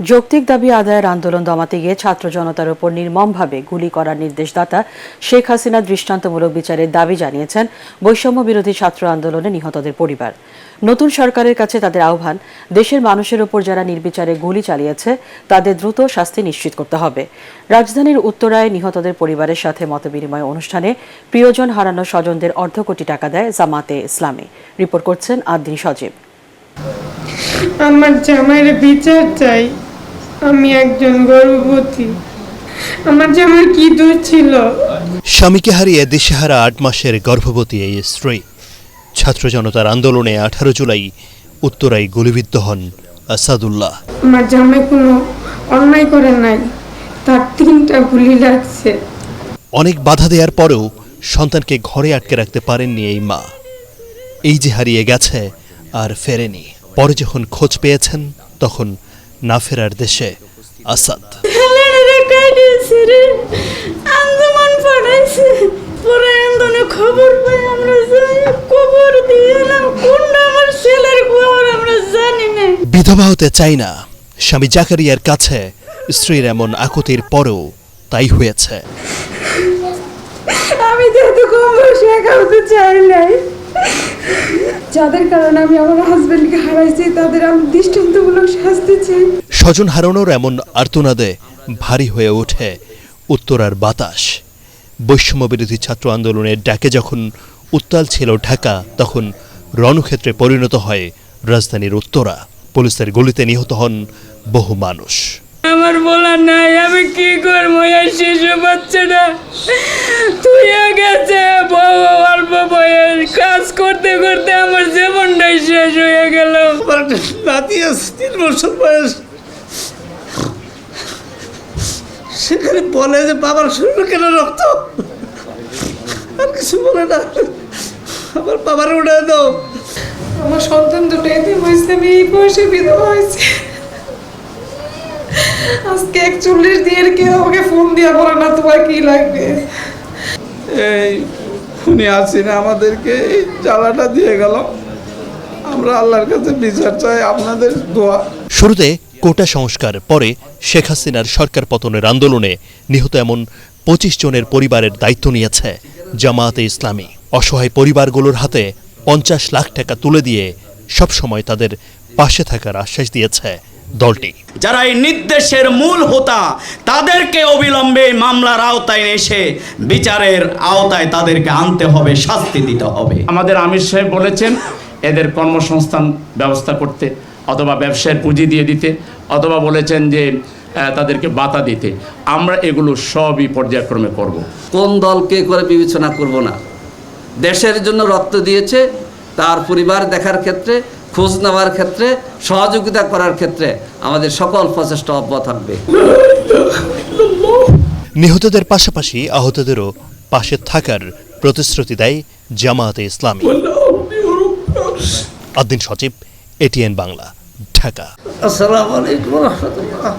যৌক্তিক দাবি আদায়ের আন্দোলন দমাতে গিয়ে ছাত্র জনতার উপর নির্মমভাবে গুলি করার নির্দেশদাতা শেখ হাসিনা দৃষ্টান্তমূলক বিচারের দাবি জানিয়েছেন বৈষম্য বিরোধী ছাত্র আন্দোলনে নিহতদের পরিবার। নতুন সরকারের কাছে তাদের আহ্বান, দেশের মানুষের উপর যারা নির্বিচারে গুলি চালিয়েছে তাদের দ্রুত শাস্তি নিশ্চিত করতে হবে। রাজধানীর উত্তরায় নিহতদের পরিবারের সাথে মতবিনিময় অনুষ্ঠানে প্রিয়জন হারানো স্বজনদের অর্ধ কোটি টাকা দেয় জামাতে ইসলামী। রিপোর্ট করছেন আদ্রিন সজীব। আমার জামাইয়ের বিচার চাই। আমি একজন গর্ভবতী, আমার জামাই কি দোষ ছিল? স্বামীকে হারিয়ে দিশেহারা ৮ মাসের গর্ভবতী এই স্ত্রী। ছাত্র জনতার আন্দোলনে 18 জুলাই উত্তরায় গুলিবিদ্ধ হন আসাদুল্লাহ। আমার জামাই কোনো অন্যায় করে নাই, তার 3টা গুলি লাগছে। অনেক বাধা দেওয়ার পরেও সন্তানকে ঘরে আটকে রাখতে পারেননি এই মা। এই যে হারিয়ে গেছে আর ফেরেনি। পরে যখন খোঁজ পেয়েছেন তখন না ফেরার দেশে আসাদ। বিধবা হতে চাই না, স্বামী জাকারিয়ার কাছে স্ত্রীর এমন আকুতির পরেও তাই হয়েছে। আমি যেহেতু কম বয়সে একা হতে চাই নাই, যাদের কারণে আমি আমার হাজবেন্ডকে হারাইছি তাদের আমি দৃষ্টান্তমূলক শাস্তি চাই। স্বজন হারানোর এমন আর্তনাদে ভারী হয়ে ওঠে উত্তরার বাতাস। বৈষম্য বিরোধী ছাত্র আন্দোলনের ডাকে যখন উত্তাল ছিল ঢাকা, তখন রণক্ষেত্রে পরিণত হয় রাজধানীর উত্তরা। পুলিশের গুলিতে নিহত হন বহু মানুষ। আমার বলার নাই, আমি কি করবো? এই শিশু বাচ্চাটা তুই গেছে অল্প বয়স, কাজ করতে করতে আমার জীবনটাই শেষ হয়ে গেল। নাতি আছে 3 বছর বয়স, সেখানে বলে যে বাবার শরীরে কেন রক্ত, আর কিছু বলে না। আমার বাবার উঠে দাও। আমার সন্তান দুটো এতে হয়েছে, আমি এই বয়সে বিধবা হয়েছে। আজকে 41 দিনের কেউ আমাকে ফোন দিয়ে বলে না তোমার কি লাগবে। এই উনি আসি না, আমাদেরকে এই জ্বালাটা দিয়ে গেল। আমরা আল্লাহর কাছে বিচার চাই, আপনাদের দোয়া। শুরুতে কোটা সংস্কার, পরে শেখ হাসিনার সরকার পতনের আন্দোলনে নিহত এমন 25 জনের পরিবারের দায়িত্ব নিয়েছে জামায়াতে ইসলামী। অসহায় পরিবারগুলোর হাতে 50 লাখ টাকা তুলে দিয়ে সবসময় তাদের পাশে থাকার আশ্বাস দিয়েছে দলটি। যারা এই নির্দেশের মূল হোতা, তাদেরকে অবিলম্বে মামলার আওতায় এসে বিচারের আওতায় তাদেরকে আনতে হবে, শাস্তি দিতে হবে। আমাদের আমির সাহেব বলেছেন এদের কর্মসংস্থান ব্যবস্থা করতে, অথবা ব্যবসায়ের পুঁজি দিয়ে দিতে, অথবা বলেছেন যে তাদেরকে ভাতা দিতে। আমরা এগুলো সবই পর্যায়ক্রমে করব। কোন দলকে করে বিবেচনা করব না। দেশের জন্য রক্ত দিয়েছে, তার পরিবার দেখার ক্ষেত্রে, খোঁজ নেওয়ার ক্ষেত্রে, সহযোগিতা করার ক্ষেত্রে আমাদের সকল প্রচেষ্টা অব্যাহত থাকবে। নিহতদের পাশাপাশি আহতদেরও পাশে থাকার প্রতিশ্রুতি দেয় জামায়াতে ইসলামী। আদ্রিন সজীব, ATN বাংলা, ঢাকা। আসসালামু আলাইকুম ওয়া রাহমাতুল্লাহ।